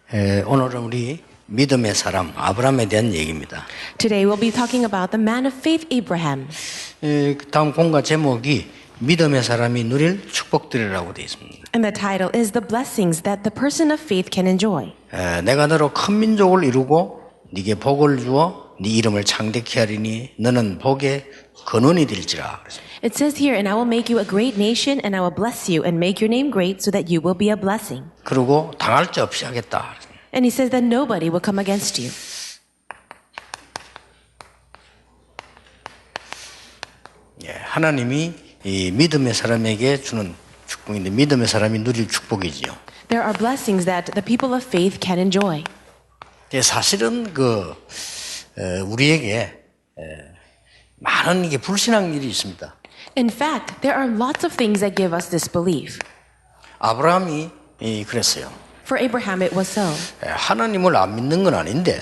오늘은 우리 믿음의 사람 아브라함에 대한 얘기입니다. Today we'll be talking about the man of faith Abraham. 다음 공과 제목이 믿음의 사람이 누릴 축복들이라고 되어 있습니다. And the title is The Blessings That the Person of Faith Can Enjoy. 내가 너로 큰 민족을 이루고 네게 복을 주어 네 이름을 창대케 하리니 너는 복의 근원이 될지라. It says here, and I will make you a great nation, and I will bless you, and make your name great, so that you will be a blessing. 그리고 당할 자 없이 하겠다. And he says that nobody will come against you. 하나님이 이 믿음의 사람에게 주는 축복인데 믿음의 사람이 누릴 축복이지요. There are blessings that the people of faith can enjoy. 사실은 우리에게 많은 이게 불신앙 일이 있습니다. In fact, there are lots of things that give us disbelief. 아브라함이 그랬어요. For Abraham, it was so. 하나님을 안 믿는 건 아닌데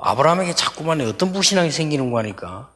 아브라함에게 자꾸만 어떤 불신앙이 생기는 거 하니까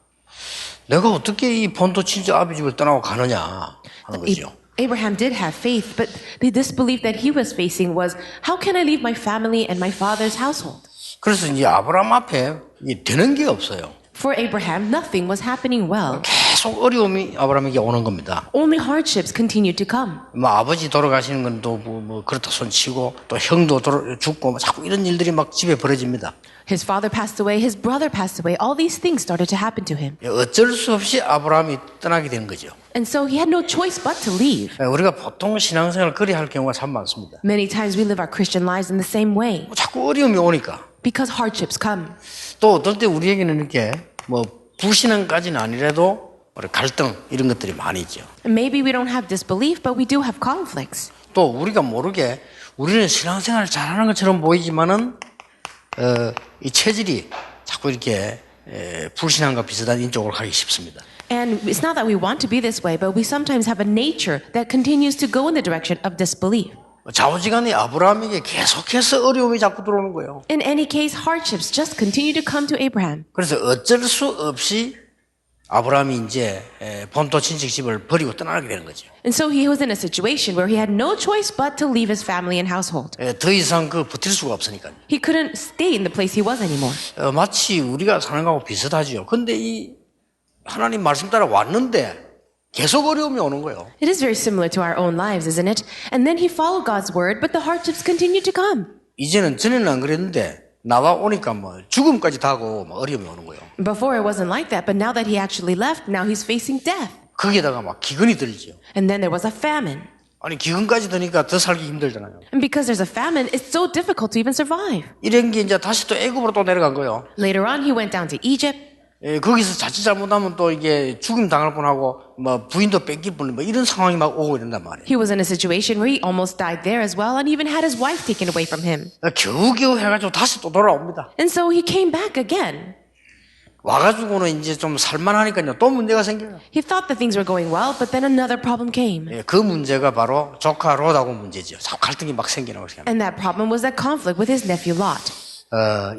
내가 어떻게 이 본토 친정 아비 집을 떠나고 가느냐 하는 거죠. Abraham did have faith, but the disbelief that he was facing was, how can I leave my family and my father's household? 그래서 이제 아브라함 앞에 되는 게 없어요. For Abraham, nothing was happening well. 계속 어려움이 아브라함에게 오는 겁니다. Only hardships continued to come. 아버지 돌아가시는 건 또 그렇다 손치고 또 형도 죽고 자꾸 이런 일들이 막 집에 벌어집니다. His father passed away, his brother passed away. All these things started to happen to him. 어쩔 수 없이 아브라함이 떠나게 되는 거죠. And so he had no choice but to leave. 우리가 보통 신앙생활을 그리 할 경우가 참 많습니다. Many times we live our Christian lives in the same way. 자꾸 어려움이 오니까. Because hardships come. 또 어떨 때 우리에게는 이렇게 불신앙까지는 아니라도 갈등 이런 것들이 많이 있죠. And maybe we don't have disbelief, but we do have conflicts. 또 우리가 모르게 우리는 신앙생활을 잘하는 것처럼 보이지만은 이 체질이 자꾸 이렇게 불신앙과 비슷한 인쪽으로 가기 쉽습니다. And it's not that we want to be this way, but we sometimes have a nature that continues to go in the direction of disbelief. 좌우지간에 아브라함에게 계속해서 어려움이 자꾸 들어오는 거예요. In any case, hardships just continue to come to Abraham. 그래서 어쩔 수 없이 아브라함이 이제 본토 친척 집을 버리고 떠나게 되는 거죠. And so he was in a situation where he had no choice but to leave his family and household. 더 이상 버틸 수가 없으니까요. He couldn't stay in the place he was anymore. 마치 우리가 사는 거하고 비슷하죠. 근데 이 하나님 말씀 따라 왔는데 계속 어려움이 오는 거예요. It is very similar to our own lives, isn't it? And then he followed God's word, but the hardships continue to come. 이제는 전에는 안 그랬는데 나와 오니까 죽음까지 다고 어려움이 오는 거예요. Before it wasn't like that, but now that he actually left, now he's facing death. 거기에다가 기근이 들죠. And then there was a famine. 아니 기근까지 드니까 더 살기 힘들잖아요. And because there's a famine, it's so difficult to even survive. 이런 게 이제 다시 또 애굽으로 또 내려간 거예요. Later on, he went down to Egypt. 거기서 자칫 잘못하면 또 이게 죽임 당할 뻔하고 부인도 뺏길 뻔 이런 상황이 막 오고 이런단 말이에요. He was in a situation where he almost died there as well, and even had his wife taken away from him. 겨우겨우 해가지고 다시 또 돌아옵니다. And so he came back again. 와가지고는 이제 좀 살만하니까요. 또 문제가 생겨요. He thought that things were going well, but then another problem came. 그 문제가 바로 조카 롯하고 문제죠. 자꾸 갈등이 막 생기는 거죠. And that problem was that conflict with his nephew Lot.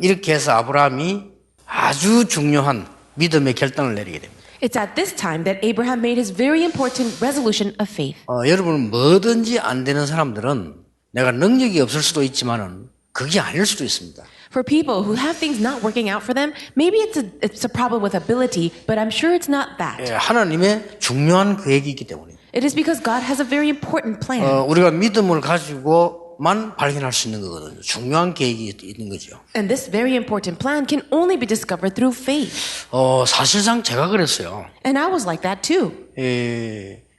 이렇게 해서 아브라함이 아주 중요한 믿음의 결단을 내리게 됩니다. It's at this time that Abraham made his very important resolution of faith. 여러분 뭐든지 안 되는 사람들은 내가 능력이 없을 수도 있지만은 그게 아닐 수도 있습니다. For people who have things not working out for them, maybe it's a problem with ability, but I'm sure it's not that. 하나님의 중요한 계획이 있기 때문에. It is because God has a very important plan. 우리가 믿음을 가지고만 발견할 수 있는 거거든요. 중요한 계획이 있는 거죠. And this very important plan can only be discovered through faith. 사실상 제가 그랬어요. And I was like that too.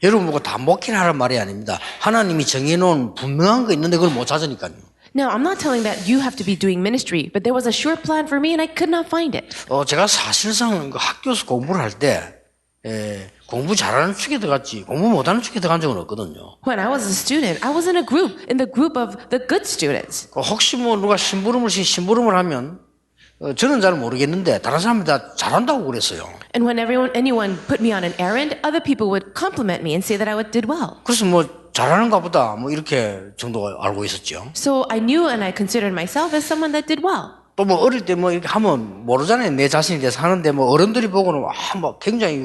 여러분 보고 다 목회하라는 말이 아닙니다. 하나님이 정해놓은 분명한 거 있는데 그걸 못 찾으니까요. Now, I'm not telling that you have to be doing ministry, but there was a sure plan for me and I could not find it. 제가 사실상 학교에서 공부를 할 때 공부 잘하는 축에 들어갔지 공부 못하는 축에 들어간 적은 없거든요. When I was a student, I was in the group of the good students. 혹시 누가 심부름을 하면 저는 잘 모르겠는데 다른 사람이 다 잘한다고 그랬어요. And when anyone put me on an errand, other people would compliment me and say that I did well. 그래서 잘하는가 보다 이렇게 정도 알고 있었죠. So I knew and I considered myself as someone that did well. 또 어릴 때 이렇게 하면 모르잖아요. 내 자신에 대해서 하는데 어른들이 보고는 굉장히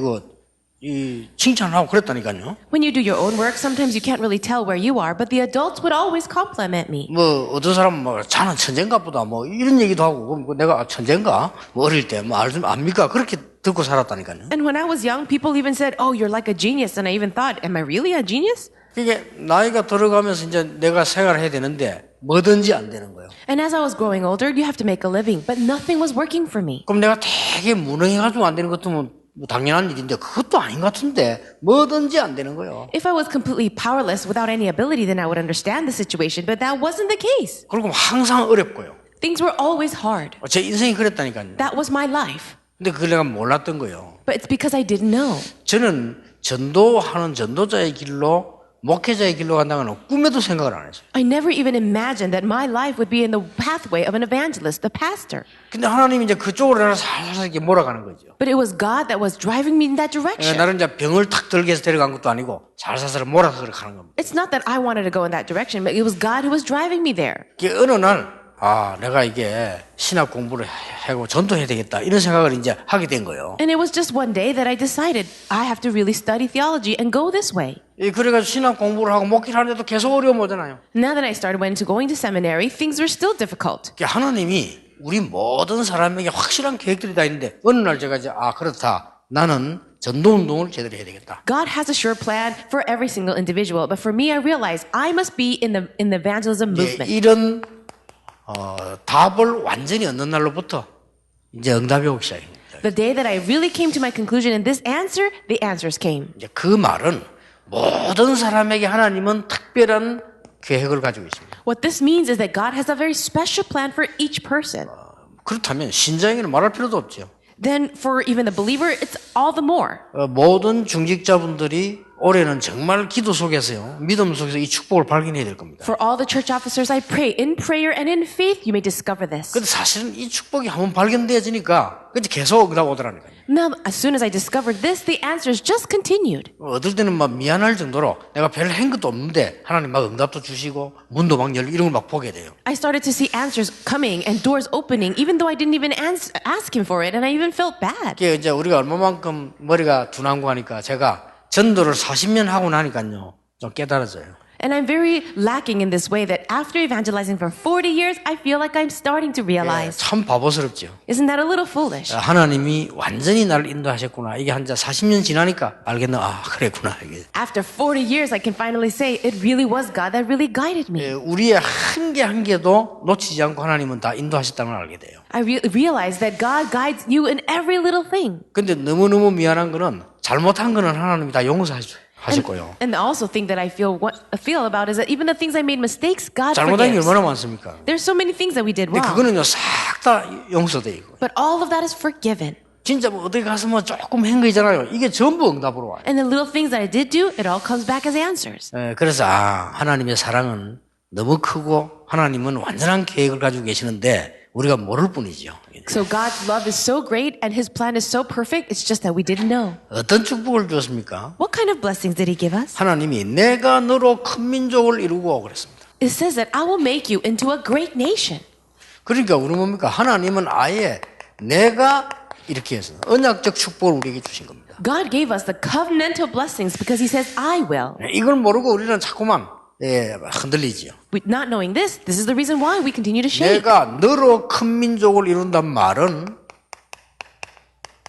이 칭찬하고 그랬다니까요. When you do your own work, sometimes you can't really tell where you are, but the adults would always compliment me. 뭐 어떤 사람은 뭐 자는 천재인가 보다 뭐 이런 얘기도 하고 그럼 내가 천재인가? 뭐 어릴 때 뭐 압니까? 그렇게 듣고 살았다니까요. And when I was young, people even said, "Oh, you're like a genius." And I even thought, "Am I really a genius?" 이게 나이가 들어가면서 이제 내가 생활을 해야 되는데 뭐든지 안 되는 거예요. And as I was growing older, you have to make a living, but nothing was working for me. 그럼 내가 되게 무능해가지고 안 되는 것도 뭐 당연한 일인데 그것도 아닌 것 같은데 뭐든지 안 되는 거예요. If I was completely powerless without any ability, then I would understand the situation, but that wasn't the case. 그리고 항상 어렵고요. Things were always hard. 제 인생이 그랬다니까요. That was my life. 근데 그걸 내가 몰랐던 거예요. But it's because I didn't know. 저는 전도하는 전도자의 길로 목회자의 길로 간다는 건 꿈에도 생각을 안 했어요. I never even imagined that my life would be in the pathway of an evangelist, a pastor. 근데 하나님이 이제 그쪽으로 나를 살살 이렇게 몰아가는 거죠. But it was God that was driving me in that direction. 나는 이제 병을 탁 들게 해서 데려간 것도 아니고 살살살 몰아서 가는 겁니다. It's not that I wanted to go in that direction, but it was God who was driving me there. 어느 날 내가 이게 신학 공부를 하고 전도해야 되겠다 이런 생각을 이제 하게 된 거예요. And it was just one day that I decided I have to really study theology and go this way. 그래가지고 신학 공부를 하고 목회를 하는데도 계속 어려움 오잖아요. Now that I started went to going to seminary, things were still difficult. 하나님이 우리 모든 사람에게 확실한 계획들이 다 있는데 어느 날 제가 이제 그렇다. 나는 전도 운동을 제대로 해야 되겠다. God has a sure plan for every single individual, but for me, I realized I must be in the evangelism movement. 이런 답을 완전히 얻는 날로부터 이제 응답이 오기 시작입니다. The day that I really came to my conclusion in this answer, the answers came. 이제 그 말은 모든 사람에게 하나님은 특별한 계획을 가지고 있습니다. What this means is that God has a very special plan for each person. 그렇다면 신자에게는 말할 필요도 없죠. Then for even the believer, it's all the more. 모든 중직자분들이 올해는 정말 기도 속에서요, 믿음 속에서 이 축복을 발견해야 될 겁니다. For all the church officers, I pray in prayer and in faith, you may discover this. 근데 사실은 이 축복이 한번 발견되어지니까 그때 계속 응답 오더라니까요. Now, as soon as I discovered this, the answers just continued. 어떨 때는 막 미안할 정도로 내가 별 한 것도 없는데 하나님 막 응답도 주시고 문도 막 열리고 이런 걸 막 보게 돼요. I started to see answers coming and doors opening, even though I didn't even ask him for it, and I even felt bad. 이게 이제 우리가 얼마만큼 머리가 둔한 거 하니까 제가 전도를 40년 하고 나니까요 좀 깨달아져요. And I'm very lacking in this way that after evangelizing for 40 years, I feel like I'm starting to realize. 참 바보스럽죠. Isn't that a little foolish? 하나님이 완전히 나를 인도하셨구나. 이게 한 40년 지나니까 알겠네. 그랬구나. 이게. After 40 years, I can finally say it really was God that really guided me. 우리의 한 개 한 개도 놓치지 않고 하나님은 다 인도하셨다는 걸 알게 돼요. I realized that God guides you in every little thing. 근데 너무너무 미안한 거는 잘못한 거는 하나님이 다 용서하실 거예요. And also thing that I feel about is that even the things I made mistakes, God 잘못한 게 forgives. 얼마나 많습니까? There's so many things that we did 근데 wrong. 그거는요 싹 다 용서돼 있고. But all of that is forgiven. 진짜 뭐 어디 가서 뭐 조금 한 거 있잖아요. 이게 전부 응답으로 와요. And the little things that I did do, it all comes back as answers. 그래서 하나님의 사랑은 너무 크고 하나님은 완전한 계획을 가지고 계시는데 우리가 모를 뿐이죠. So God's love is so great and His plan is so perfect, it's just that we didn't know. 어떤 축복을 주었습니까? What kind of blessings did He give us? 하나님이 내가 너로 큰 민족을 이루고 그랬습니다. It says that I will make you into a great nation. 그러니까 우리 뭡니까? 하나님은 아예 내가 이렇게 해서 언약적 축복을 우리에게 주신 겁니다. God gave us the covenantal blessings because He says, I will. 이걸 모르고 우리는 자꾸만 흔들리지요. Not knowing this is the reason why we continue to shake. 내가 너로 큰 민족을 이룬단 말은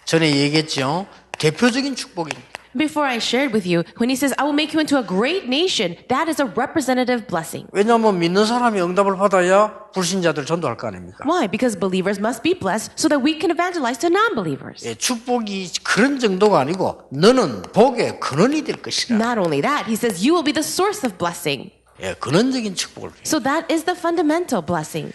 전에 얘기했죠. 대표적인 축복입니다. Before I shared with you, when He says, I will make you into a great nation, that is a representative blessing. 왜냐하면 믿는 사람이 응답을 받아야 불신자들 전도할 거 아닙니까? Why? Because believers must be blessed so that we can evangelize to non-believers. 축복이 그런 정도가 아니고 너는 복의 근원이 될 것이라. Not only that, He says, you will be the source of blessing. 근원적인 축복을. So that is the fundamental blessing.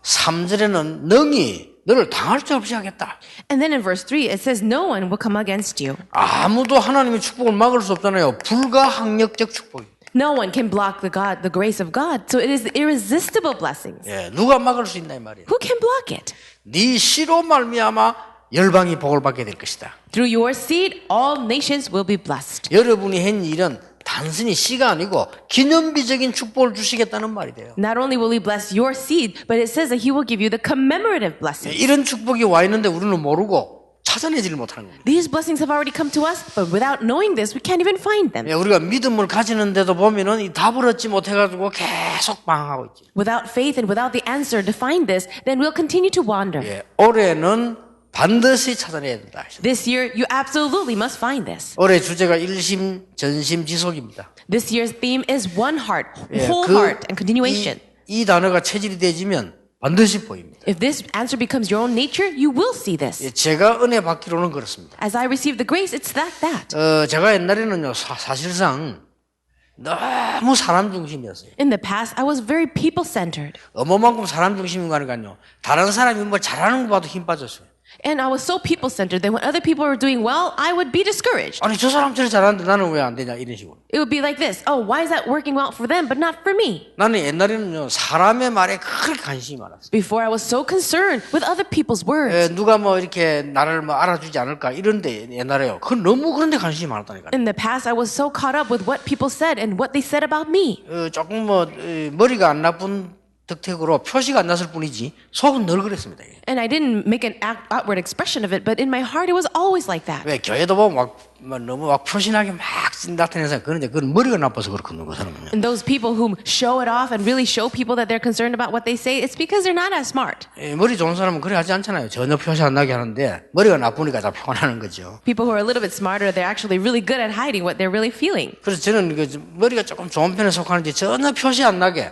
3절에는 능히 너를 당할 수 없이 하겠다. And then in verse 3, it says, no one will come against you. 아무도 하나님의 축복을 막을 수 없잖아요. 불가항력적 축복이. No one can block the grace of God. So it is irresistible blessings. 누가 막을 수 있나 이 말이에요. Who can block it? 네 씨로 말미암아 열방이 복을 받게 될 것이다. Through your seed, all nations will be blessed. 여러분이 한 일은 단순히 씨가 아니고 기념비적인 축복을 주시겠다는 말이 돼요. Not only will He bless your seed, but it says that He will give you the commemorative blessing. 이런 축복이 와 있는데 우리는 모르고 찾아내지를 못하는 겁니다. These blessings have already come to us, but without knowing this, we can't even find them. 예, 우리가 믿음을 가지는데도 보면은 이 답을 얻지 못해가지고 계속 방황하고 있지. Without faith and without the answer to find this, then we'll continue to wander. 예, 올해는 반드시 찾아내야 된다. This year, you absolutely must find this. 올해 주제가 일심, 전심, 지속입니다. This year's theme is one heart, 예, whole heart, and continuation. 이 단어가 체질이 되지면 반드시 보입니다. If this answer becomes your own nature, you will see this. 예, 제가 은혜 받기로는 그렇습니다. As I receive the grace, it's that. 제가 옛날에는요, 사실상 너무 사람 중심이었어요. In the past, I was very people-centered. 어머만큼 사람 중심인 거니까요. 다른 사람이 뭐 잘하는 거 봐도 힘 빠졌어요. And I was so people-centered that when other people were doing well, I would be discouraged. 아니 저 사람 저리 잘하는데 나는 왜 안 되냐 이런 식으로. It would be like this. Oh, why is that working well for them, but not for me? 나는 옛날에는요 사람의 말에 그렇게 관심이 많았어요. Before, I was so concerned with other people's words. 누가 뭐 이렇게 나를 뭐 알아주지 않을까 이런데 옛날에요. 그 너무 그런데 관심이 많았다니까요. In the past, I was so caught up with what people said and what they said about me. 조금 뭐 머리가 안 나쁜 덕택으로 표시가 안 났을 뿐이지 속은 늘 그랬습니다. And I didn't make an outward expression of it, but in my heart, it was always like that. 왜 교회도 보면 너무 표시나게 막 나타내는 사람 그런데 그건 머리가 나빠서 그렇거든요. 그 사람은요. And those people who show it off and really show people that they're concerned about what they say, it's because they're not as smart. 머리 좋은 사람은 그래 하지 않잖아요. 전혀 표시 안 나게 하는데 머리가 나쁘니까 다 표가 나는 거죠. People who are a little bit smarter, they're actually really good at hiding what they're really feeling. 그래서 저는 머리가 조금 좋은 편에 속하는지 전혀 표시 안 나게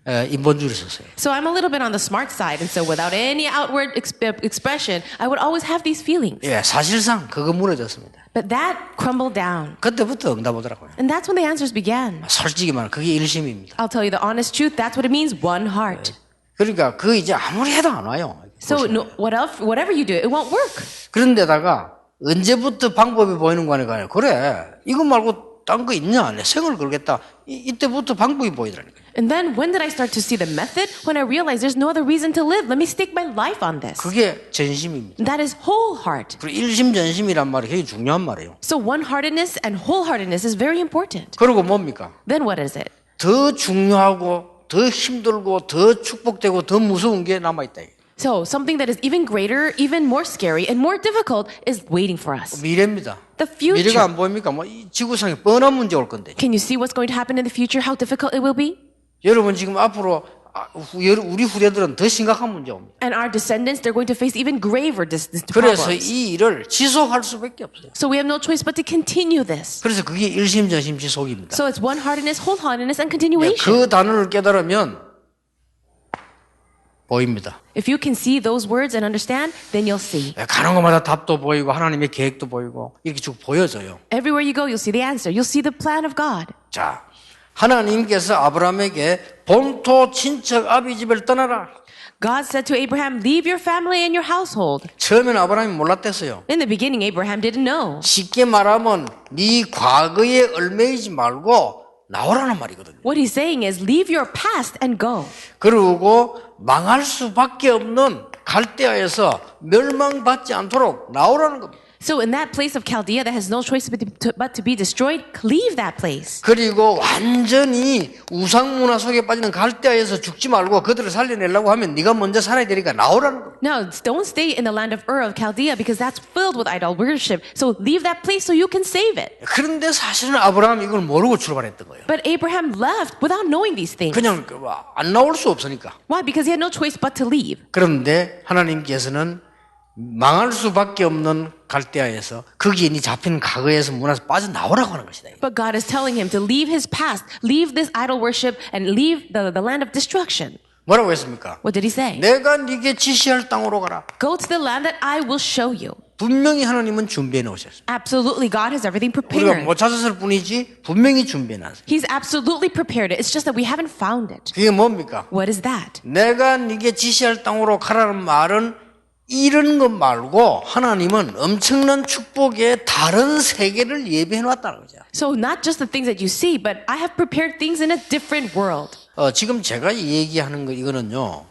인본주의를 썼어요. So I'm a little bit on the smart side, and so without any outward expression, I would always have these feelings. 예, 사실상 그거 무너졌습니다. But that crumbled down. 그때부터 응답 오더라고요. And that's when the answers began. 솔직히 말하면 그게 일심입니다. I'll tell you the honest truth, that's what it means, one heart. 그러니까 그 이제 아무리 해도 안 와요. So no, whatever you do, it won't work. 그런데다가 언제부터 방법이 보이는 거 아니까요. 그래, 이거 말고 딴 거 있냐? 내 생을 걸겠다. 이때부터 방법이 보이더라니까요. And then when did I start to see the method? When I realized there's no other reason to live. Let me stake my life on this. 그게 전심입니다. That is whole heart. 그리고 일심전심이란 말이 굉장히 중요한 말이에요. So one-heartedness and wholeheartedness is very important. 그리고 뭡니까? Then what is it? 더 중요하고 더 힘들고 더 축복되고 더 무서운 게 남아있다. So something that is even greater, even more scary, and more difficult is waiting for us. 미래입니다. The future. 미래가 안 보입니까? 뭐 이 지구상에 뻔한 문제 올 건데. Can you see what's going to happen in the future? How difficult it will be? 여러분 지금 앞으로 우리 후대들은 더 심각한 문제 옵니다. And our descendants, they're going to face even graver 그래서 problems. 이 일을 지속할 수밖에 없어요. So we have no choice but to continue this. 그래서 그게 일심전심 지속입니다. So it's one-heartedness, wholeheartedness, and continuation. 그 단어를 깨달으면 보입니다. If you can see those words and understand, then you'll see. 가는 곳마다 답도 보이고 하나님의 계획도 보이고 이렇게 쭉 보여져요. Everywhere you go, you'll see the answer. You'll see the plan of God. 자, 하나님께서 아브라함에게 본토 친척 아비 집을 떠나라. God said to Abraham, leave your family and your household. 처음에는 아브라함이 몰랐댔어요. In the beginning, Abraham didn't know. 쉽게 말하면 네 과거에 얽매이지 말고 나오라는 말이거든요. What he's saying is, leave your past and go. 그리고 망할 수밖에 없는 갈대아에서 멸망받지 않도록 나오라는 겁니다. So in that place of Chaldea that has no choice but to be destroyed, leave that place. 그리고 완전히 우상 문화 속에 빠지는 갈대아에서 죽지 말고 그들을 살려내려고 하면 네가 먼저 살아야 되니까 나오라는 겁니다. No, don't stay in the land of Ur of Chaldea because that's filled with idol worship. So leave that place so you can save it. 그런데 사실은 아브라함이 이걸 모르고 출발했던 거예요. But Abraham left without knowing these things. 그냥 안 나올 수 없으니까. Why? Because he had no choice but to leave. 그런데 하나님께서는 망할 수밖에 없는 갈대아에서 거기에 잡힌 과거에서 문화에서 빠져나오라고 하는 것이다. But God is telling him to leave his past, leave this idol worship, and leave the land of destruction. 뭐라고 했습니까? What did he say? 내가 네게 지시할 땅으로 가라. Go to the land that I will show you. 분명히 하나님은 준비해 놓으셨어요. Absolutely, God has everything 우리가 prepared. 못 찾았을 뿐이지 분명히 준비해 놨어요. He's absolutely prepared it. It's just that we haven't found it. 그게 뭡니까? What is that? 내가 네게 지시할 땅으로 가라는 말은 이런 것 말고 하나님은 엄청난 축복의 다른 세계를 예비해 놨다는 거죠. So not just the things that you see, but I have prepared things in a different world. 지금 제가 얘기하는 거 이거는요.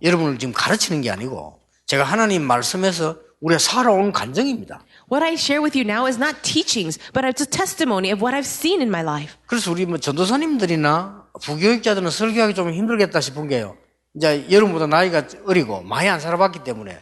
여러분을 지금 가르치는 게 아니고 제가 하나님 말씀에서 우리가 살아온 간증입니다. What I share with you now is not teachings, but it's a testimony of what I've seen in my life. 그래서 우리 뭐 전도사님들이나 부교육자들은 설교하기 좀 힘들겠다 싶은 게요. 이제 여러분보다 나이가 어리고 많이 안 살아봤기 때문에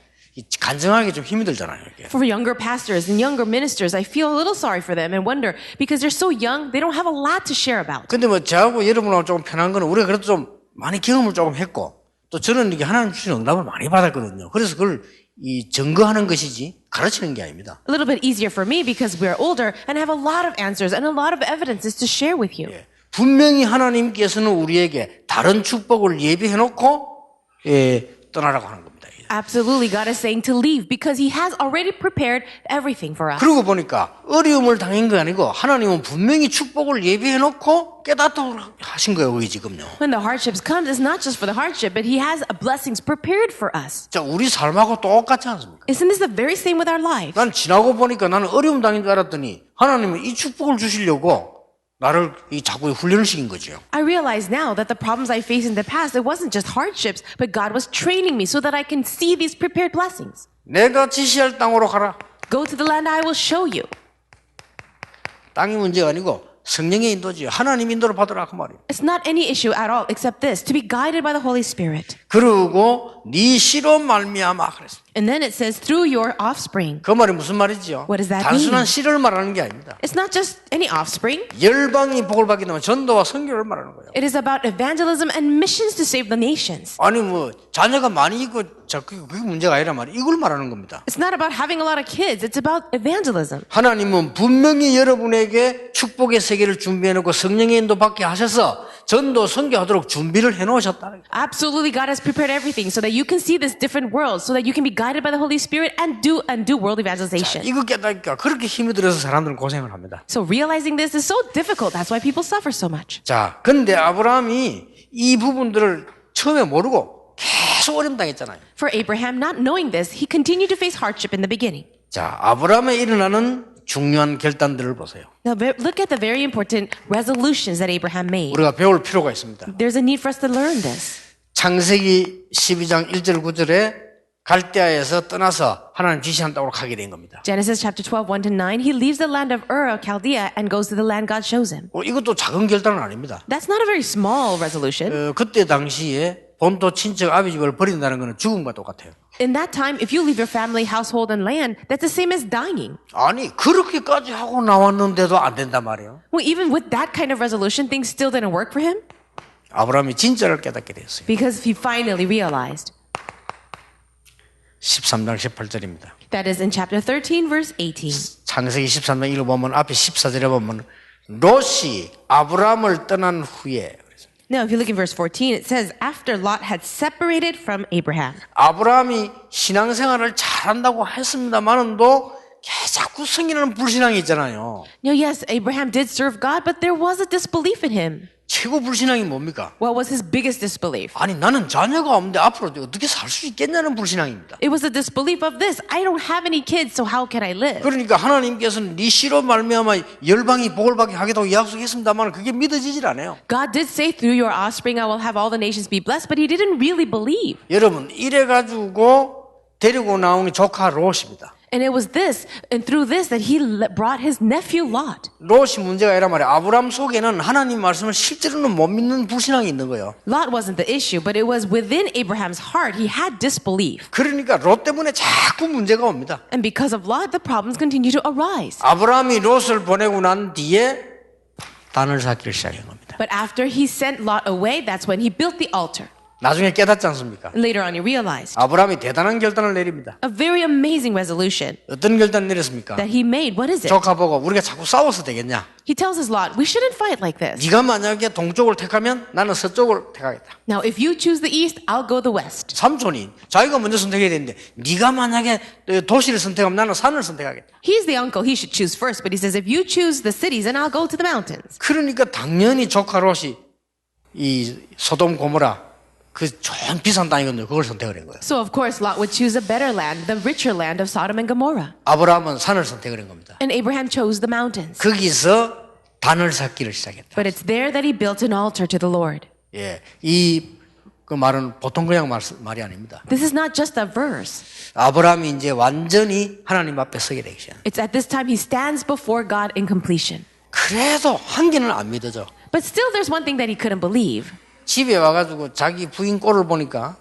간증하기 좀 힘이 들잖아요. 이게. For younger pastors and younger ministers, I feel a little sorry for them and wonder because they're so young, they don't have a lot to share about. 근데 뭐 저하고 여러분하고 조금 편한 거는 우리가 그래도 좀 많이 경험을 조금 했고 또 저는 이게 하나님 주신 응답을 많이 받았거든요. 그래서 그걸 이 증거하는 것이지 가르치는 게 아닙니다. A little bit easier for me because we're older and have a lot of answers and a lot of evidences to share with you. 분명히 하나님께서는 우리에게 다른 축복을 예비해 놓고 떠나라고 하는 겁니다. Absolutely, God is saying to leave because He has already prepared everything for us. 그러고 보니까 어려움을 당한 게 아니고 하나님은 분명히 축복을 예비해 놓고 깨닫도록 하신 거예요, 우리 지금요. When the hardships come, it's not just for the hardship, but He has blessings prepared for us. 자, 우리 삶하고 똑같지 않습니까? Isn't this the very same with our lives? 난 지나고 보니까 나는 어려움 당한 줄 알았더니 하나님은 이 축복을 주시려고 나를 자꾸 훈련을 시킨 거죠. I realize now that the problems I faced in the past, it wasn't just hardships, but God was training me so that I can see these prepared blessings. 내가 지시할 땅으로 가라. Go to the land I will show you. 땅이 문제가 아니고 성령의 인도지. 하나님 인도를 받으라 그 말이에요. It's not any issue at all except this, to be guided by the Holy Spirit. 그리고 네 씨로 말미암아 그랬습니다. And then it says, through your offspring. 그 말이 무슨 말이지요? What does that 단순한 mean? 씨를 말하는 게 아닙니다. It's not just any offspring. 열방이 복을 받게 되면 전도와 선교를 말하는 거예요. It is about evangelism and missions to save the nations. 아니 뭐 자녀가 많이 있고 그게 문제가 아니라 말이에요. 이걸 말하는 겁니다. It's not about having a lot of kids. It's about evangelism. 하나님은 분명히 여러분에게 축복의 세계를 준비해놓고 성령의 인도 받게 하셔서 전도 선교하도록 준비를 해놓으셨다. Absolutely, God has prepared everything so that you can see this different world, so that you can be guided by the Holy Spirit and do world evangelization. 이거 깨닫기가 그렇게 힘이 들어서 사람들은 고생을 합니다. So realizing this is so difficult. That's why people suffer so much. 자, 근데 아브라함이 이 부분들을 처음에 모르고 계속 어려움 당했잖아요. For Abraham, not knowing this, he continued to face hardship in the beginning. 자, 아브라함에 일어나는 중요한 결단들을 보세요. Now look at the very important resolutions that Abraham made. 우리가 배울 필요가 있습니다. There's a need for us to learn this. 창세기 12장 1절 9절에 갈대아에서 떠나서 하나님 지시한 땅으로 가게 된 겁니다. Genesis chapter 12, 1 to 9, he leaves the land of Ur of Chaldea and goes to the land God shows him. 이것도 작은 결단은 아닙니다. That's not a very small resolution. 그때 당시에 본토 친척 아비 집을 버린다는 것은 죽음과 똑같아요. In that time, if you leave your family, household, and land, that's the same as dying. 아니 그렇게까지 하고 나왔는데도 안 된단 말이에요. Well, even with that kind of resolution, things still didn't work for him 아브라함이 진짜를 깨닫게 됐어요. because he finally realized. 13장 18절입니다. That is in chapter 13, verse 18. 창세기 13장 1을 보면 앞에 14절에 보면 롯이 아브라함을 떠난 후에 Now, if you look in verse 14, it says, after Lot had separated from Abraham. 아브라함이 신앙생활을 잘한다고 했습니다만은도 자꾸 생기는 불신앙이 있잖아요. Now, yes, Abraham did serve God, but there was a disbelief in him. 최고 불신앙이 뭡니까? What was his biggest disbelief? 아니 나는 자녀가 없는데 앞으로 어떻게 살 수 있겠냐는 불신앙입니다. It was the disbelief of this. I don't have any kids, so how can I live? 그러니까 하나님께서는 네 씨로 말미암아 열방이 복을 받게 하겠다고 약속했습니다만 그게 믿어지질 않아요. God did say through your offspring I will have all the nations be blessed, but he didn't really believe. 여러분 이래가지고 데리고 나온 게 조카 롯입니다. And it was this, and through this, that he brought his nephew Lot. 롯이 문제가 아니라 말이에요. 아브라함 속에는 하나님 말씀을 실제로는 못 믿는 불신앙이 있는 거예요. Lot wasn't the issue, but it was within Abraham's heart. He had disbelief. 그러니까 롯 때문에 자꾸 문제가 옵니다. And because of Lot, the problems continue to arise. 아브라함이 롯을 보내고 난 뒤에 단을 쌓기를 시작한 겁니다. But after he sent Lot away, that's when he built the altar. 나중에 깨닫지 않습니까? Later on, he realized 아브라함이 대단한 결단을 내립니다. a very amazing resolution 어떤 결단 내렸습니까? that he made. What is it? 조카 보고 우리가 자꾸 싸워서 되겠냐? He tells his Lot, we shouldn't fight like this. 네가 만약에 동쪽을 택하면 나는 서쪽을 택하겠다. Now, if you choose the east, I'll go the west. 삼촌이 자기가 먼저 선택해야 되는데 네가 만약에 도시를 선택하면 나는 산을 선택하겠다. He's the uncle. He should choose first. But he says, if you choose the cities, then I'll go to the mountains. 그러니까 당연히 조카 롯이 이 소돔 고모라 그 좋은 비싼 땅이거든요. 그걸 선택을 한 거예요. So, of course, Lot would choose a better land, the richer land of Sodom and Gomorrah. 아브라함은 산을 선택을 한 겁니다. And Abraham chose the mountains. 거기서 단을 쌓기를 시작했다. But it's there that he built an altar to the Lord. 예, 그 말은 보통 그냥 말이 아닙니다. This is not just a verse. 아브라함이 이제 완전히 하나님 앞에 서게 되기 시작. It's at this time he stands before God in completion. 그래도 한 개는 안 믿어져. But still, there's one thing that he couldn't believe. 집에 와가지고 자기 부인 꼴을 보니까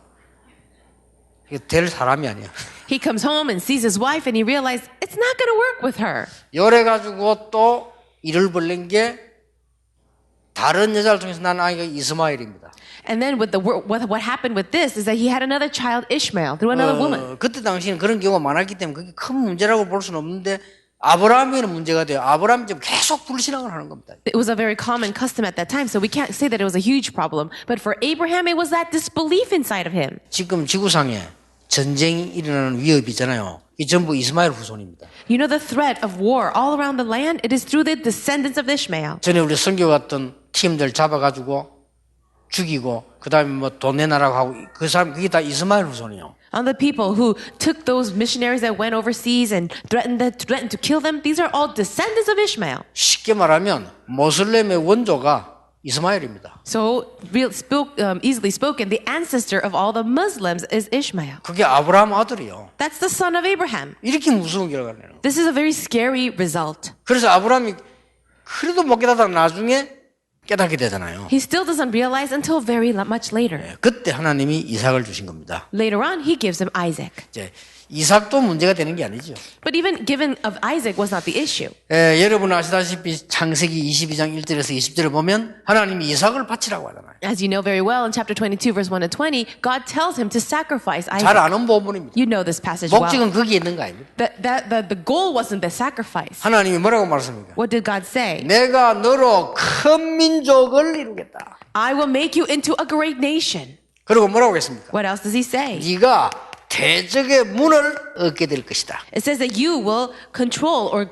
이게 될 사람이 아니야. He comes home and sees his wife and he realized it's not going to work with her. 이래 가지고 또 일을 벌린 게 다른 여자를 통해서 난 아이가 이스마엘입니다. And then with what happened with this is that he had another child, Ishmael, through another woman. 그때 당시에는 그런 경우가 많았기 때문에 그게 큰 문제라고 볼 수는 없는데 아브라함에는 문제가 돼요. 아브라함이 지금 계속 불신앙을 하는 겁니다. It was a very common custom at that time, so we can't say that it was a huge problem. But for Abraham, it was that disbelief inside of him. 지금 지구상에 전쟁이 일어나는 위협이 있잖아요. 이 전부 이스마엘 후손입니다. You know the threat of war all around the land? It is through the descendants of Ishmael. 전에 우리 선교 갔던 팀들 잡아가지고 죽이고 그 다음에 뭐 돈 내놔라고 하고 그 사람 그게 다 이스마엘 후손이에요. On the people who took those missionaries that went overseas and threatened to kill them, these are all descendants of Ishmael. 쉽게 말하면 모슬렘의 원조가 이스마엘입니다. So, easily spoken, the ancestor of all the Muslims is Ishmael. 그게 아브라함 아들이요. That's the son of Abraham. 이렇게 무서운 결과를 내요. This is a very scary result. 그래서 아브라함이 그래도 못 깨닫다가 나중에 깨닫게 되잖아요. He still doesn't realize until very much later. 그때 하나님이 이삭을 주신 겁니다. Later on, he gives him Isaac. 이제 이삭도 문제가 되는 게 아니죠. But even given of Isaac was not the issue. 여러분 아시다시피 창세기 22장 1절에서 20절을 보면 하나님이 이삭을 바치라고 하잖아요. As you know very well, in chapter 22, verse 1 to 20, God tells him to sacrifice 잘 Isaac. 아는 부분입니다. You know this passage well. 목적은 거기에 있는 거 아닙니다. The goal wasn't the sacrifice. 하나님이 뭐라고 말씀합니까? What did God say? 내가 너로 큰 민족을 이루겠다. I will make you into a great nation. 그리고 뭐라고 했습니까? What else does he say? 네가 대적의 문을 얻게 될 것이다. It says that you will control or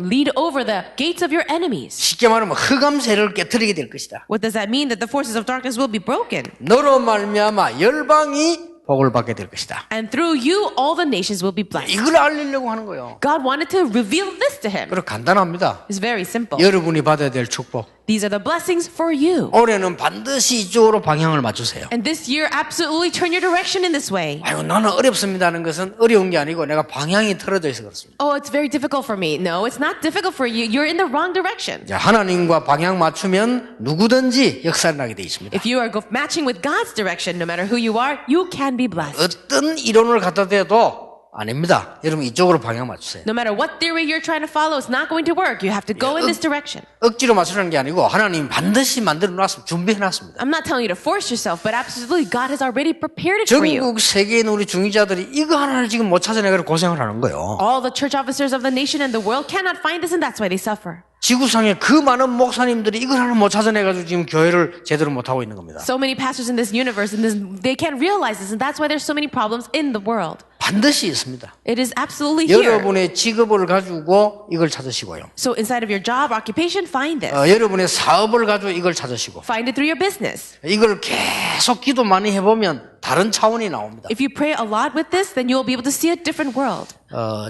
lead over the gates of your enemies. 쉽게 말하면 흑암세를 깨뜨리게 될 것이다. What does that mean? That the forces of darkness will be broken. 너로 말미암아 열방이 복을 받게 될 것이다. And through you, all the nations will be blessed. 이걸 알리려고 하는 거예요. God wanted to reveal this to him. 그리고 간단합니다. It's very simple. 여러분이 받아야 될 축복. These are the blessings for you. 올해는 반드시 이쪽으로 방향을 맞추세요. And this year, absolutely turn your direction in this way. 아유, 나는 어렵습니다는 것은 어려운 게 아니고 내가 방향이 틀어져 있어 그렇습니다. Oh, it's very difficult for me. No, it's not difficult for you. You're in the wrong direction. 자, 하나님과 방향 맞추면 누구든지 역사를 나게 돼 있습니다. If you are matching with God's direction, no matter who you are, you can be blessed. 어떤 이론을 갖다 대도 아닙니다. 여러분 이쪽으로 방향 맞추세요. No matter what theory you're trying to follow, it's not going to work. You have to go in this direction. 억지로 맞추라는 게 아니고 하나님 반드시 만들어 놨습니다. 준비해 놨습니다. I'm not telling you to force yourself, but absolutely God has already prepared it for you. 전국 세계에 있는 우리 중위자들이 이거 하나를 지금 못 찾아내고 고생을 하는 거예요. All the church officers of the nation and the world cannot find this, and that's why they suffer. 지구상에 그 많은 목사님들이 이걸 하나 못 찾아내가지고 지금 교회를 제대로 못 하고 있는 겁니다. So many pastors in this universe, they can't realize this, and that's why there's so many problems in the world. 반드시 있습니다. It is absolutely here. 여러분의 직업을 가지고 이걸 찾으시고요. So inside of your job, occupation, find this. 여러분의 사업을 가지고 이걸 찾으시고 Find it through your business. 이걸 계속 기도 많이 해보면 다른 차원이 나옵니다. If you pray a lot with this, then you'll be able to see a different world.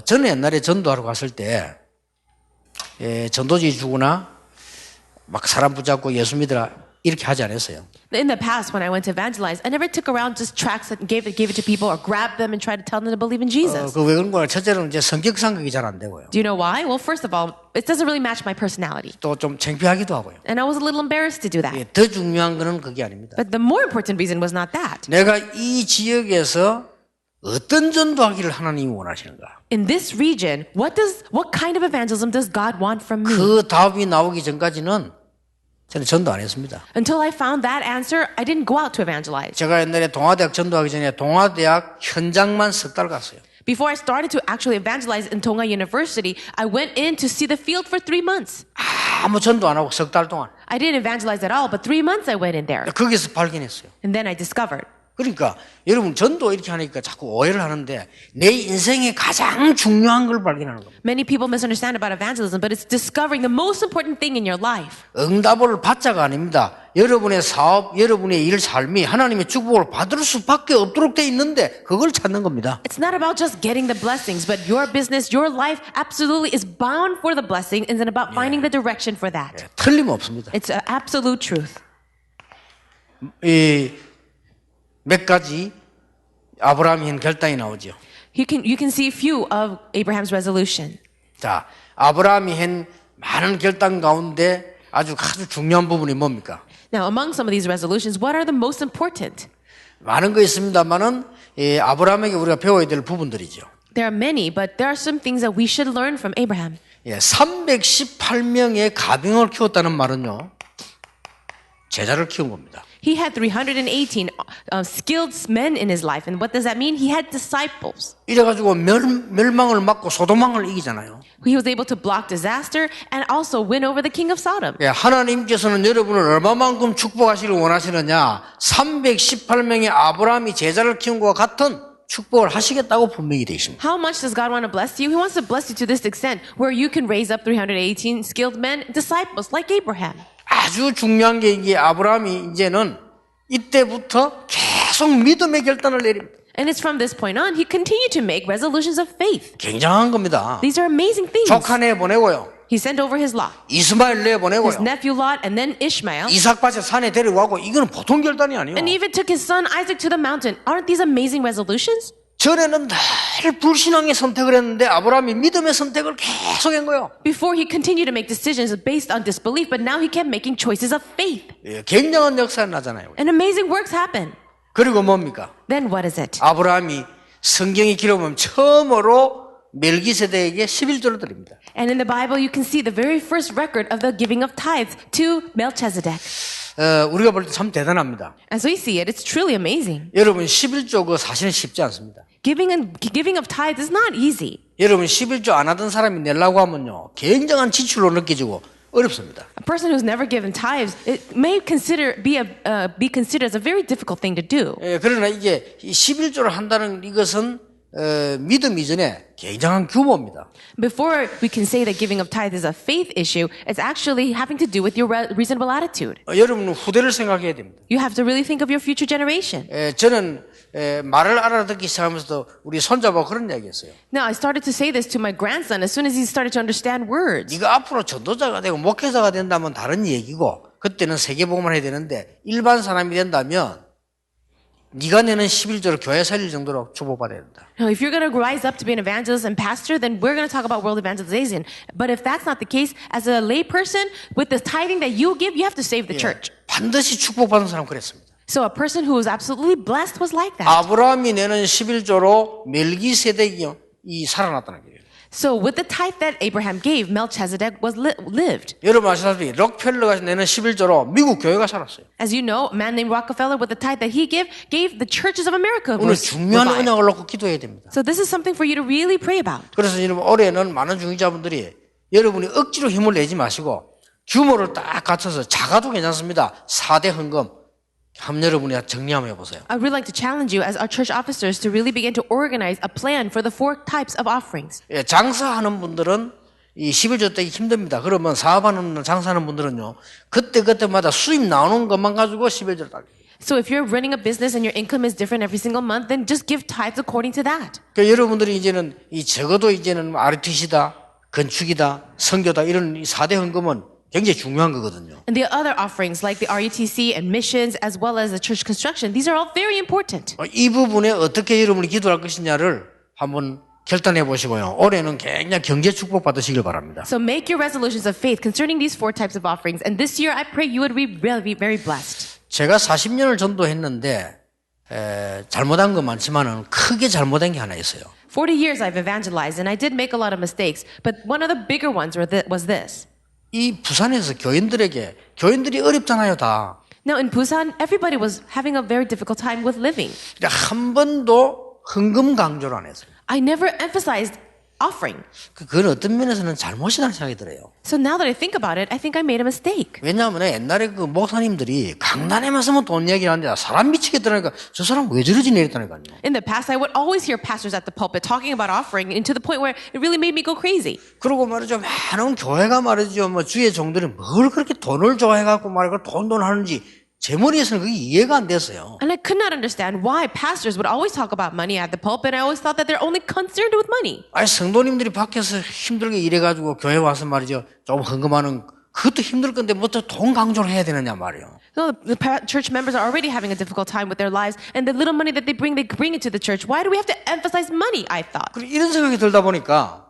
저는 옛날에 전도하러 갔을 때 전도지 주거나 막 사람 붙잡고 예수 믿으라 이렇게 하지 않았어요. In the past, when I went to evangelize, I never took around just tracts and gave it to people or grabbed them and tried to tell them to believe in Jesus. 그 왜 그런 거야? 첫째로는 이제 성격상 그게 잘 안 되고요. Do you know why? Well, first of all, it doesn't really match my personality. 또 좀 창피하기도 하고요. And I was a little embarrassed to do that. 더 중요한 거는 그게 아닙니다. But the more important reason was not that. 내가 이 지역에서 어떤 전도하기를 하나님이 원하시는가? In this region, what kind of evangelism does God want from me? 그 답이 나오기 전까지는 저는 전도 안 했습니다. Until I found that answer, I didn't go out to evangelize. 제가 옛날에 동아대학 전도하기 전에 동아대학 현장만 석 달 갔어요. Before I started to actually evangelize in Tonga University, I went in to see the field for 3 months. 아무 전도 안 하고 석 달 동안. I didn't evangelize at all, but 3 months I went in there. 거기서 발견했어요. And then I discovered. 그러니까 여러분 전도 이렇게 하니까 자꾸 오해를 하는데 내 인생에 가장 중요한 걸 발견하는 겁니다. Many people misunderstand about evangelism, but it's discovering the most important thing in your life. 응답을 받자가 아닙니다. 여러분의 사업, 여러분의 일, 삶이 하나님의 축복을 받을 수밖에 없도록 돼 있는데 그걸 찾는 겁니다. It's not about just getting the blessings, but your business, your life absolutely is bound for the blessing, and then about finding the direction for that. 틀림없습니다. It's an absolute truth. 몇 가지 아브라함이 한 결단이 나오죠. You can see a few of Abraham's resolution. 자, 아브라함이 한 많은 결단 가운데 아주 중요한 부분이 뭡니까? Now, among some of these resolutions, what are the most important? 많은 거 있습니다만은 아브라함에게 우리가 배워야 될 부분들이죠. There are many, but there are some things that we should learn from Abraham. 318명의 가병을 키웠다는 말은요, 제자를 키운 겁니다. He had 318 skilled men in his life. And what does that mean? He had disciples. 이래가지고 멸망을 막고 소돔왕을 이기잖아요. He was able to block disaster and also win over the king of Sodom. 하나님께서는 여러분을 얼마만큼 축복하시길 원하시느냐, 318명의 아브라함이 제자를 키운 것과 같은 축복을 하시겠다고 분명히 되어 있습니다. How much does God want to bless you? He wants to bless you to this extent where you can raise up 318 skilled men, disciples like Abraham. 아주 중요한 게 이게 아브라함이 이제는 이때부터 계속 믿음의 결단을 내립니다. And it's from this point on, he continued to make resolutions of faith. 굉장한 겁니다. These are amazing things. 조카 내보내고요. He sent over his Lot, 이스마엘 his 내보내고요. nephew Lot, and then Ishmael. 이삭 밭에 산에 데리고 이거는 보통 결단이 아니에요. And even took his son Isaac to the mountain. Aren't these amazing resolutions? 전에는 늘 불신앙의 선택을 했는데 아브라함이 믿음의 선택을 계속 한 거예요. Before he continued to make decisions based on disbelief, but now he kept making choices of faith. 굉장한 역사가 나잖아요. And amazing works happen. 그리고 뭡니까? Then what is it? 아브라함이 성경이 기록하면 처음으로 멜기세덱에게 11조를 드립니다. And in the Bible, you can see the very first record of the giving of tithes to Melchizedek. 우리가 볼 때 참 대단합니다. As we see it, it's truly amazing. 여러분 11조 그 사실은 쉽지 않습니다. Giving of tithes is not easy. 여러분 11조 안 하던 사람이 내려고 하면요, 굉장한 지출로 느껴지고 어렵습니다. A person who's never given tithes, it may be considered as a very difficult thing to do. 그러나 이게 11조를 한다는 이것은 믿음 이전에 굉장한 규모입니다. Before we can say that giving of tithe is a faith issue, it's actually having to do with your reasonable attitude. 여러분은 후대를 생각해야 됩니다. You have to really think of your future generation. 저는 말을 알아듣기 시작하면서도 우리 손자보고 그런 얘기했어요. Now, I started to say this to my grandson as soon as he started to understand words. 네가 앞으로 전도자가 되고 목회자가 된다면 다른 얘기고, 그때는 세계복음을 해야 되는데 일반 사람이 된다면 네가 내는 11조를 교회 살릴 정도로 축복받아야 된다. Now, if you're going to rise up to be an evangelist and pastor, then we're going to talk about world evangelization. But if that's not the case, as a lay person, with the tithing that you give, you have to save the church. 반드시 축복받은 사람 그랬습니다. So a person who was absolutely blessed was like that. 아브라함이 내는 11조로 멜기세덱이 살아났다는 거예요. So with the tithe that Abraham gave, Melchizedek was lived. 여러분 아시다시피 록펠러가 내는 11조로 미국 교회가 살았어요. As you know, a man named Rockefeller, with the tithe that he gave the churches of America 오늘 was 중요한 revived. 언약을 놓고 기도해야 됩니다. So this is something for you to really pray about. 그래서 여러분 올해는 많은 중직자분들이 여러분이 억지로 힘을 내지 마시고 규모를 딱 갖춰서 작아도 괜찮습니다. 4대 헌금 한번 여러분이 정리 한번 해보세요. I would like to challenge you as our church officers to really begin to organize a plan for the 4 types of offerings. 장사하는 분들은 이 11조 떼기 힘듭니다. 그러면 사업하는 장사하는 분들은요, 그때마다 수입 나오는 것만 가지고 11조를 따게. So if you're running a business and your income is different every single month, then just give tithes according to that. 그러니까 여러분들이 이제는 적어도 이제는 RTC다, 건축이다, 선교다 이런 이 4대 헌금은 굉장히 중요한 거거든요. And the other offerings like the RUTC and missions as well as the church construction, these are all very important. 이 부분에 어떻게 여러분이 기도할 것이냐를 한번 결단해 보시고요. 올해는 굉장히 경제 축복 받으시길 바랍니다. So make your resolutions of faith concerning these 4 types of offerings. And this year I pray you would be very blessed. 제가 40년을 전도했는데 잘못한 거 많지만은 크게 잘못한 게 하나 있어요. 40 years I've evangelized and I did make a lot of mistakes, but one of the bigger ones was this. 이 부산에서 교인들이 어렵잖아요, 다. Now in Busan, everybody was having a very difficult time with living. 한 번도 헌금 강조를 안 했어요. I never emphasized offering. 그건 어떤 면에서는 잘못이라는 생각이 들어요. So now that I think about it, I think I made a mistake. 왜냐하면 옛날에 그 목사님들이 강단에만 서면 돈 얘기하는데 사람 미치겠다니까 저 사람 왜 저러지 내랬다니까요. In the past, I would always hear pastors at the pulpit talking about offering, and to the point where it really made me go crazy. 그리고 말이죠, 많은 교회가 말이죠, 주의 종들이 뭘 그렇게 돈을 좋아해갖고 말이고 돈 하는지 제 머리에서는 그게 이해가 안 됐어요. And I could not understand why pastors would always talk about money at the pulpit. I always thought that they're only concerned with money. 아니 성도님들이 밖에서 힘들게 일해가지고 교회 와서 말이죠, 좀 헌금하는 그것도 힘들 건데 뭐 또 돈 강조를 해야 되느냐 말이에요. So the church members are already having a difficult time with their lives, and the little money that they bring it to the church. Why do we have to emphasize money? I thought. 이런 생각이 들다 보니까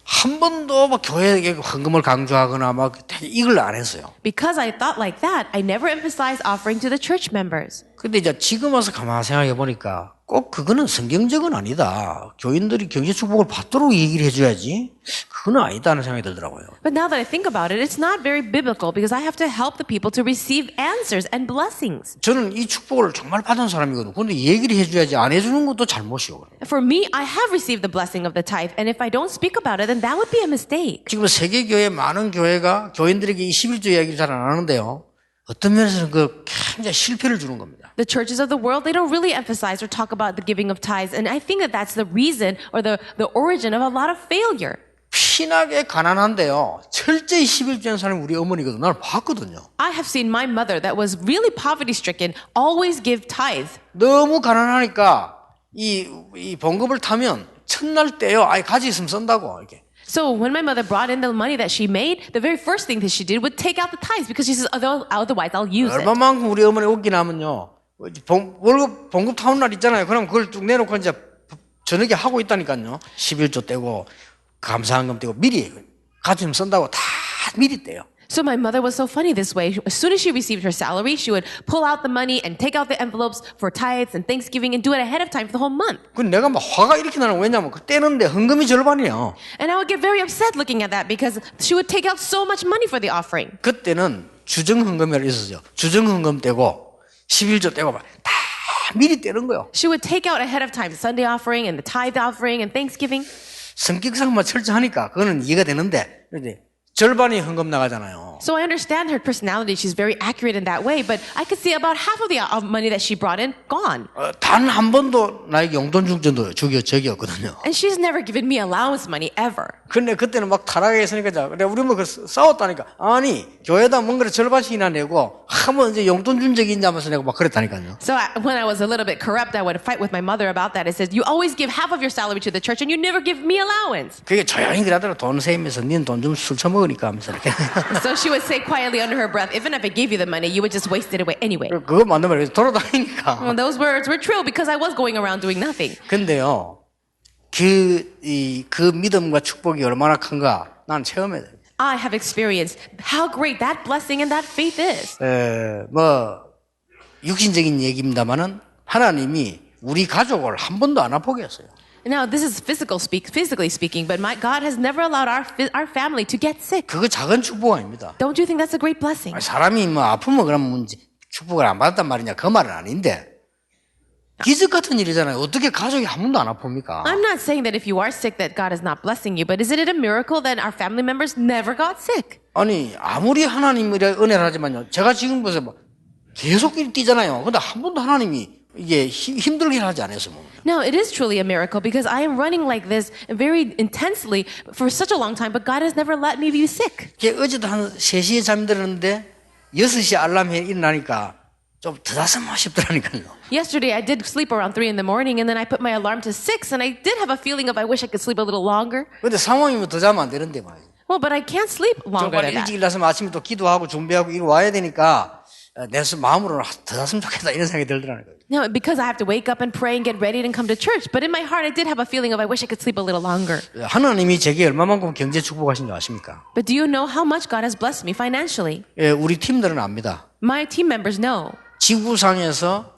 한 번도 막 교회에 헌금을 강조하거나 막 이걸 안 했어요. Because I thought like that, I never emphasized offering to the church members. 근데 이제 지금 와서 가만히 생각해 보니까 꼭 그거는 성경적은 아니다. 교인들이 경제 축복을 받도록 얘기를 해줘야지. 그건 아니다는 생각이 들더라고요. But now that I think about it, it's not very biblical because I have to help the people to receive answers and blessings. 저는 이 축복을 정말 받은 사람이거든요. 근데 얘기를 해줘야지 안 해주는 것도 잘못이요. For me, I have received the blessing of the tithe, and if I don't speak about it, then that would be a mistake. 지금 세계교회 많은 교회가 교인들에게 이 11조 이야기를 잘 안 하는데요. 어떤 면에서는 그 굉장히 실패를 주는 겁니다. The churches of the world, they don't really emphasize or talk about the giving of tithes, and I think that that's the reason or the origin of a lot of failure. 피나게 가난한데요. 철저히 11조 한 사람이 우리 어머니거든요. 나를 봤거든요. I have seen my mother that was really poverty stricken always give tithe. 너무 가난하니까 이 봉급을 타면 첫날 떼요. 아예 가지 있으면 쓴다고 이렇게. So when my mother brought in the money that she made, the very first thing that she did would take out the tithes because she says, otherwise I'll use it. 얼마만큼 우리 어머니 웃기나 하면요. 월급 봉급 타는 날 있잖아요. 그럼 그걸 쭉 내놓고 이제 저녁에 하고 있다니까요. 11조 떼고 감사한금 떼고 미리 가지 좀 쓴다고 다 미리 떼요. So my mother was so funny this way. As soon as she received her salary, she would pull out the money and take out the envelopes for tithes and Thanksgiving and do it ahead of time for the whole month. 그 내가 막 화가 이렇게 나는 거 왜냐면 그 떼는데 헌금이 절반이에요. And I would get very upset looking at that because she would take out so much money for the offering. 그때는 주정 헌금이라고 있었죠. 주정 헌금 떼고 11조 떼고 막 다 미리 떼는 거예요. She would take out ahead of time the Sunday offering and the tithe offering and Thanksgiving. 성격상만 철저하니까 그거는 이해가 되는데 이제 절반이 헌금 나가잖아요. So I understand her personality. She's very accurate in that way, but I could see about half of the money that she brought in gone. 단 한 번도 나에게 용돈 준 적도 적이 없거든요. And she's never given me allowance money ever. 근데 그때는 막 타락에 있으니까 근데 우리 뭐 싸웠다니까. 아니 교회다 뭔가를 절반씩이나 내고 한번 이제 용돈 준 적이 있냐면서 내가 막 그랬다니까요. So when I was a little bit corrupt, I would fight with my mother about that. I said, you always give half of your salary to the church and you never give me allowance. 그게 조용히 그러더라. 돈 세면서 니는 돈 좀 술 처먹으니까 하면서 이렇게. So she would say quietly under her breath, even if I gave you the money, you would just waste it away anyway. 그거 맞는 말이에요. 돌아다니니까. Well, those words were true because I was going around doing nothing. 근데요. 그 믿음과 축복이 얼마나 큰가 난 체험해야 돼. I have experienced how great that blessing and that faith is. 뭐 육신적인 얘기입니다만은 하나님이 우리 가족을 한 번도 안 아프게 했어요. Now, this is physically speaking, but my God has never allowed our family to get sick. 그거 작은 축복 아닙니다. Don't you think that's a great blessing? 사람이 뭐 아프면 그러면 축복을 안 받았단 말이냐 그 말은 아닌데 기적 같은 일이잖아요. 어떻게 가족이 한 번도 안 아픕니까? I'm not saying that if you are sick that God is not blessing you, but isn't it a miracle that our family members never got sick? 아니 아무리 하나님의 은혜를 하지만요. 제가 지금 보세요. 뭐 계속 뛰잖아요. 근데 한 번도 하나님이 이게 힘들게 하지 않았어요. Now, it is truly a miracle because I am running like this very intensely for such a long time, but God has never let me be sick. 어제도 한 3시에 잠들었는데 6시 알람에 일어나니까 좀 드다듬어 싶더라니까요. Yesterday, I did sleep around 3 in the morning, and then I put my alarm to 6, and I did have a feeling of I wish I could sleep a little longer. 근데 상황이면 더 자면 안 되는데 말이에요. Well, but I can't sleep 좀 longer 빨리 than 일찍 that. 일어나서 아침에 또 기도하고 준비하고 이거 와야 되니까 내 마음으로는 더 잤으면 좋겠다 이런 생각이 들더라고요. No, because I have to wake up and pray and get ready and come to church. But in my heart, I did have a feeling of I wish I could sleep a little longer. 하나님이 제게 얼마만큼 경제 축복하신 줄 아십니까? But do you know how much God has blessed me financially? 우리 팀들은 압니다. My team members know. 지구상에서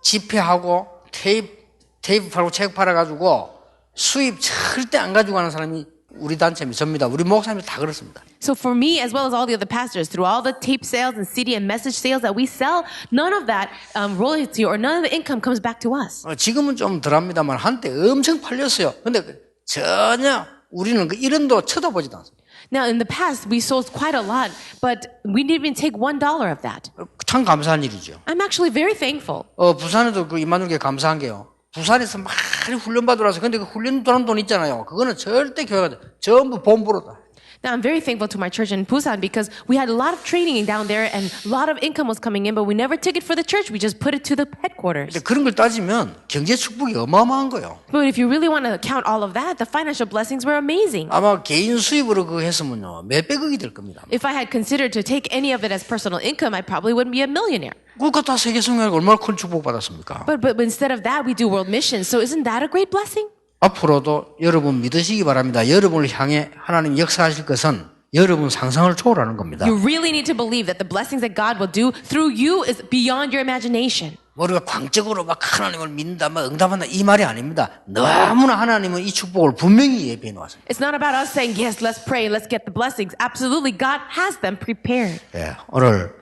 집회하고 테이프 팔고 책 팔아가지고 수입 절대 안 가지고 가는 사람이 우리 단체입니다. 접니다. 우리 목사님이 다 그렇습니다. So for me, as well as all the other pastors, through all the tape sales and CD and message sales that we sell, none of that royalty or none of the income comes back to us. 지금은 좀 덜합니다만 한때 엄청 팔렸어요. 근데 전혀 우리는 그 1원도 쳐다보지도 않습니다. Now, in the past, we sold quite a lot, but we didn't even take $1 of that. 참 감사한 일이죠. I'm actually very thankful. 부산에도 그 이만두게 감사한 게요. 부산에서 많이 훈련 받으러 와서 근데 그 훈련 돈 있잖아요. 그거는 절대 교회가 전부 본부로 다. Now, I'm very thankful to my church in Busan because we had a lot of training down there and a lot of income was coming in, but we never took it for the church. We just put it to the headquarters. 근데 그런 걸 따지면 경제 축복이 어마어마한 거예요. But if you really want to count all of that, the financial blessings were amazing. 아마 개인 수입으로 그거 했으면요 몇백억이 될 겁니다. If I had considered to take any of it as personal income, I probably wouldn't be a millionaire. 그거 다 세계 성공하고 얼마나 큰 축복 받았습니까? But instead of that, we do world missions. So isn't that a great blessing? 앞으로도 여러분 믿으시기 바랍니다. 여러분을 향해 하나님 역사하실 것은 여러분 상상을 초월하는 겁니다. You really need to believe that the blessings that God will do through you is beyond your imagination. 우리가 광적으로 막 하나님을 믿는다, 막 응답한다 이 말이 아닙니다. 너무나 하나님은 이 축복을 분명히 예비해 놓았습니다. It's not about us saying, yes, let's pray, let's get the blessings. Absolutely, God has them prepared. 예, 오늘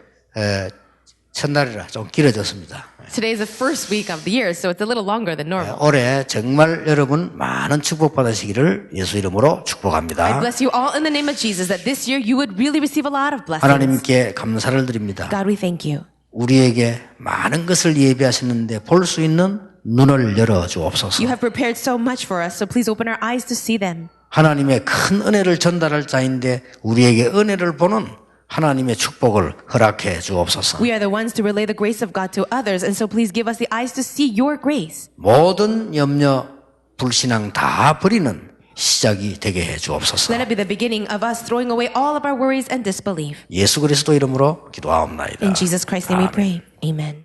첫날이라 좀 길어졌습니다. Today is the first week of the year, so it's a little longer than normal. 올해 정말 여러분 많은 축복 받으시기를 예수 이름으로 I 축복합니다. bless you all in the name of Jesus that this year you would really receive a lot of blessings. 하나님께 감사를 드립니다. God, we thank you. 우리에게 많은 것을 예비하셨는데 볼 수 있는 눈을 열어 주옵소서. You have prepared so much for us, so please open our eyes to see them. 하나님의 큰 은혜를 전달할 자인데 우리에게 은혜를 보는 하나님의 축복을 허락해 주옵소서. We are the ones to relay the grace of God to others, and so please give us the eyes to see your grace. 모든 염려, 불신앙 다 버리는 시작이 되게 해 주옵소서. Let it be the beginning of us throwing away all of our worries and disbelief. 예수 그리스도 이름으로 기도하옵나이다. In Jesus Christ's name we pray. Amen.